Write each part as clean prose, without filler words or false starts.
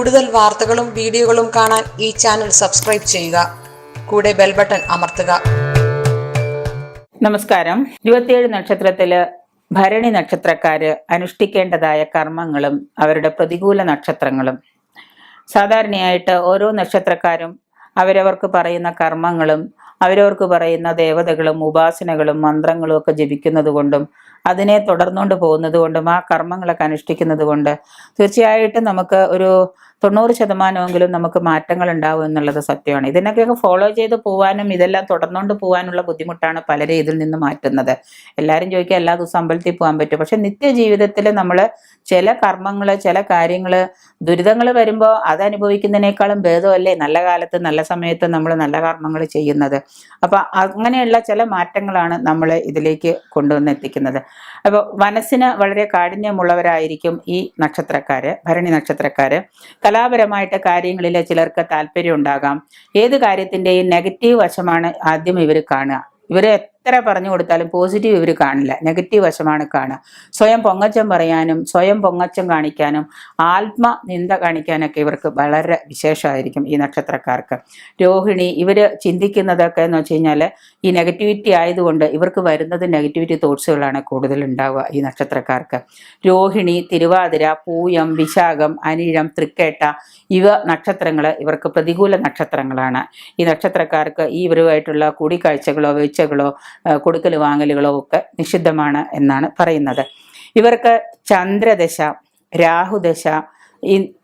കൂടുതൽ വാർത്തകളും വീഡിയോകളും കാണാൻ ഈ ചാനൽ സബ്സ്ക്രൈബ് ചെയ്യുക. കൂടെ ബെൽ ബട്ടൺ അമർത്തുക. നമസ്കാരം. 27 നക്ഷത്രത്തില് ഭരണി നക്ഷത്രക്കാര് അനുഷ്ഠിക്കേണ്ടതായ കർമ്മങ്ങളും അവരുടെ പ്രതികൂല നക്ഷത്രങ്ങളും. സാധാരണയായിട്ട് ഓരോ നക്ഷത്രക്കാരും അവരവർക്ക് പറയുന്ന കർമ്മങ്ങളും അവരവർക്ക് പറയുന്ന ദേവതകളും ഉപാസനകളും മന്ത്രങ്ങളും ഒക്കെ ജപിക്കുന്നത് കൊണ്ടും അതിനെ തുടർന്നുകൊണ്ട് പോകുന്നത് കൊണ്ടും ആ കർമ്മങ്ങളൊക്കെ അനുഷ്ഠിക്കുന്നത് കൊണ്ട് തീർച്ചയായിട്ടും നമുക്ക് ഒരു 90% നമുക്ക് മാറ്റങ്ങൾ ഉണ്ടാവും എന്നുള്ളത് സത്യമാണ്. ഇതിനൊക്കെ ഫോളോ ചെയ്ത് പോകാനും ഇതെല്ലാം തുടർന്നുകൊണ്ട് പോകാനുള്ള ബുദ്ധിമുട്ടാണ് പലരെ ഇതിൽ നിന്ന് മാറ്റുന്നത്. എല്ലാവരും ചോദിക്കുക എല്ലാ ദിവസവും അമ്പലത്തിൽ പോകാൻ പറ്റും. പക്ഷെ നിത്യജീവിതത്തിൽ നമ്മൾ ചില കർമ്മങ്ങൾ ചില കാര്യങ്ങൾ ദുരിതങ്ങൾ വരുമ്പോൾ അതനുഭവിക്കുന്നതിനേക്കാളും ഭേദമല്ലേ നല്ല കാലത്ത് നല്ല സമയത്ത് നമ്മൾ നല്ല കർമ്മങ്ങൾ ചെയ്യുന്നത്. അപ്പൊ അങ്ങനെയുള്ള ചില മാറ്റങ്ങളാണ് നമ്മൾ ഇതിലേക്ക് കൊണ്ടുവന്നെത്തിക്കുന്നത്. അപ്പോൾ മനസ്സിന് വളരെ കാഠിന്യമുള്ളവരായിരിക്കും ഈ നക്ഷത്രക്കാര്, ഭരണി നക്ഷത്രക്കാര്. കലാപരമായിട്ട് കാര്യങ്ങളിൽ ചിലർക്ക് താല്പര്യം ഉണ്ടാകാം. ഏത് കാര്യത്തിൻ്റെയും നെഗറ്റീവ് വശമാണ് ആദ്യം ഇവർ കാണുക. ഇവരെ എത്ര പറഞ്ഞു കൊടുത്താലും പോസിറ്റീവ് ഇവർ കാണില്ല, നെഗറ്റീവ് വശമാണ് കാണുക. സ്വയം പൊങ്ങച്ചം പറയാനും സ്വയം പൊങ്ങച്ചം കാണിക്കാനും ആത്മനിന്ദ കാണിക്കാനൊക്കെ ഇവർക്ക് വളരെ വിശേഷമായിരിക്കും ഈ നക്ഷത്രക്കാർക്ക്. രോഹിണി ഇവർ ചിന്തിക്കുന്നതൊക്കെ എന്ന് വെച്ച് കഴിഞ്ഞാൽ ഈ നെഗറ്റിവിറ്റി ആയതുകൊണ്ട് ഇവർക്ക് വരുന്നത് നെഗറ്റിവിറ്റി തോട്ട്സുകളാണ് കൂടുതൽ ഉണ്ടാവുക ഈ നക്ഷത്രക്കാർക്ക്. രോഹിണി, തിരുവാതിര, പൂയം, വിശാഖം, അനിഴം, തൃക്കേട്ട ഇവ നക്ഷത്രങ്ങൾ ഇവർക്ക് പ്രതികൂല നക്ഷത്രങ്ങളാണ്. ഈ നക്ഷത്രക്കാർക്ക് ഈ ഇവരുമായിട്ടുള്ള കൂടിക്കാഴ്ചകളോ വീഴ്ചകളോ കൊടുക്കൽ വാങ്ങലുകളോ ഒക്കെ നിഷിദ്ധമാണ് എന്നാണ് പറയുന്നത്. ഇവർക്ക് ചന്ദ്രദശ, രാഹുദശ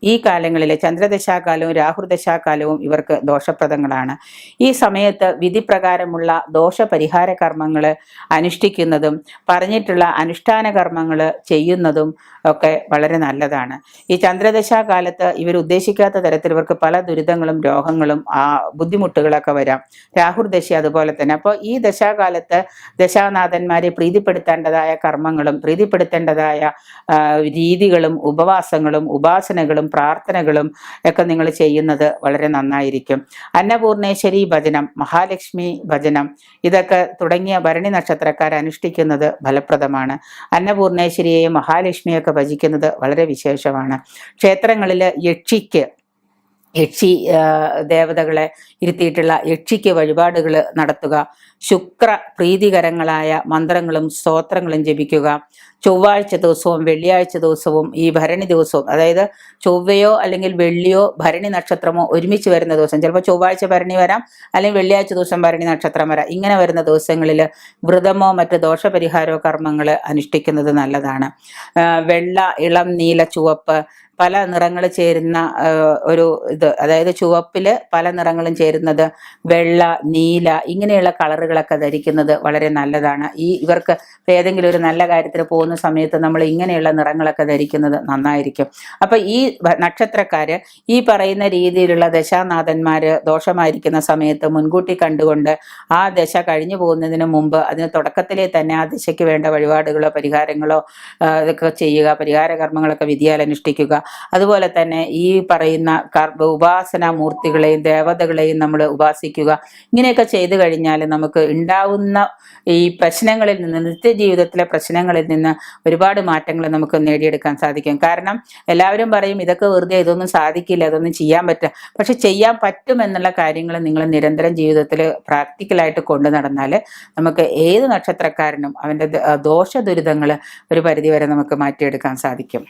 ഈ കാലങ്ങളിലെ ചന്ദ്രദശാകാലവും രാഹുദശാകാലവും ഇവർക്ക് ദോഷപ്രദങ്ങളാണ്. ഈ സമയത്ത് വിധിപ്രകാരമുള്ള ദോഷപരിഹാര കർമ്മങ്ങൾ അനുഷ്ഠിക്കുന്നതും പറഞ്ഞിട്ടുള്ള അനുഷ്ഠാന കർമ്മങ്ങൾ ചെയ്യുന്നതും ഒക്കെ വളരെ നല്ലതാണ്. ഈ ചന്ദ്രദശാകാലത്ത് ഇവർ ഉദ്ദേശിക്കാത്ത തരത്തിൽ ഇവർക്ക് പല ദുരിതങ്ങളും രോഗങ്ങളും ബുദ്ധിമുട്ടുകളൊക്കെ വരാം. രാഹുർദശ അതുപോലെ തന്നെ. അപ്പോൾ ഈ ദശാകാലത്ത് ദശാനാഥന്മാരെ പ്രീതിപ്പെടുത്തേണ്ടതായ കർമ്മങ്ങളും പ്രീതിപ്പെടുത്തേണ്ടതായ രീതികളും ഉപവാസങ്ങളും ഉപാസനകളും പ്രാർത്ഥനകളും ഒക്കെ നിങ്ങൾ ചെയ്യുന്നത് വളരെ നന്നായിരിക്കും. അന്നപൂർണേശ്വരി ഭജനം, മഹാലക്ഷ്മി ഭജനം ഇതൊക്കെ തുടങ്ങിയ ഭരണി നക്ഷത്രക്കാർ അനുഷ്ഠിക്കുന്നത് ഫലപ്രദമാണ്. അന്നപൂർണേശ്വരിയെയും മഹാലക്ഷ്മിയൊക്കെ ഭജിക്കുന്നത് വളരെ വിശേഷമാണ്. ക്ഷേത്രങ്ങളിൽ യക്ഷി ദേവതകളെ ഇരുത്തിയിട്ടുള്ള യക്ഷിക്ക് വഴിപാടുകൾ നടത്തുക. ശുക്ര പ്രീതികരങ്ങളായ മന്ത്രങ്ങളും സ്തോത്രങ്ങളും ജപിക്കുക. ചൊവ്വാഴ്ച ദിവസവും വെള്ളിയാഴ്ച ദിവസവും ഈ ഭരണി ദിവസവും, അതായത് ചൊവ്വയോ അല്ലെങ്കിൽ വെള്ളിയോ ഭരണി നക്ഷത്രമോ ഒരുമിച്ച് വരുന്ന ദിവസം, ചിലപ്പോൾ ചൊവ്വാഴ്ച ഭരണി വരാം അല്ലെങ്കിൽ വെള്ളിയാഴ്ച ദിവസം ഭരണി നക്ഷത്രം വരാം. ഇങ്ങനെ വരുന്ന ദിവസങ്ങളിൽ വ്രതമോ മറ്റ് ദോഷപരിഹാരമോ കർമ്മങ്ങൾ അനുഷ്ഠിക്കുന്നത് നല്ലതാണ്. വെള്ള, ഇളം നീല, ചുവപ്പ് പല നിറങ്ങൾ ചേരുന്ന ഒരു ഇത്, അതായത് ചുവപ്പില് പല നിറങ്ങളും ചേരുന്നത്, വെള്ള, നീല ഇങ്ങനെയുള്ള കളറുകളൊക്കെ ധരിക്കുന്നത് വളരെ നല്ലതാണ്. ഇവർക്ക് ഏതെങ്കിലും ഒരു നല്ല കാര്യത്തിന് പോകുന്ന സമയത്ത് നമ്മൾ ഇങ്ങനെയുള്ള നിറങ്ങളൊക്കെ ധരിക്കുന്നത് നന്നായിരിക്കും. അപ്പൊ ഈ നക്ഷത്രക്കാര് ഈ പറയുന്ന രീതിയിലുള്ള ദശാനാഥന്മാര് ദോഷമായിരിക്കുന്ന സമയത്ത് മുൻകൂട്ടി കണ്ടുകൊണ്ട് ആ ദശ കഴിഞ്ഞു പോകുന്നതിന് മുമ്പ് അതിന് തുടക്കത്തിലെ തന്നെ ആ ദശയ്ക്ക് വേണ്ട വഴിപാടുകളോ പരിഹാരങ്ങളോ ഇതൊക്കെ ചെയ്യുക. പരിഹാര കർമ്മങ്ങളൊക്കെ വിധിയാൽ അനുഷ്ഠിക്കുക. അതുപോലെ തന്നെ ഈ പറയുന്ന ഉപാസന മൂർത്തികളെയും ദേവതകളെയും നമ്മൾ ഉപാസിക്കുക. ഇങ്ങനെയൊക്കെ ചെയ്തു കഴിഞ്ഞാൽ നമുക്ക് ഉണ്ടാവുന്ന ഈ പ്രശ്നങ്ങളിൽ നിന്ന്, നിത്യജീവിതത്തിലെ പ്രശ്നങ്ങളിൽ നിന്ന് ഒരുപാട് മാറ്റങ്ങൾ നമുക്ക് നേടിയെടുക്കാൻ സാധിക്കും. കാരണം എല്ലാവരും പറയും ഇതൊക്കെ വെറുതെ, ഇതൊന്നും സാധിക്കില്ല, ഇതൊന്നും ചെയ്യാൻ പറ്റില്ല. പക്ഷെ ചെയ്യാൻ പറ്റും എന്നുള്ള കാര്യങ്ങൾ നിങ്ങൾ നിരന്തരം ജീവിതത്തിൽ പ്രാക്ടിക്കലായിട്ട് കൊണ്ടു നടന്നാൽ നമുക്ക് ഏത് നക്ഷത്രക്കാരനും അവൻ്റെ ദോഷ ദുരിതങ്ങൾ ഒരു പരിധിവരെ നമുക്ക് മാറ്റിയെടുക്കാൻ സാധിക്കും.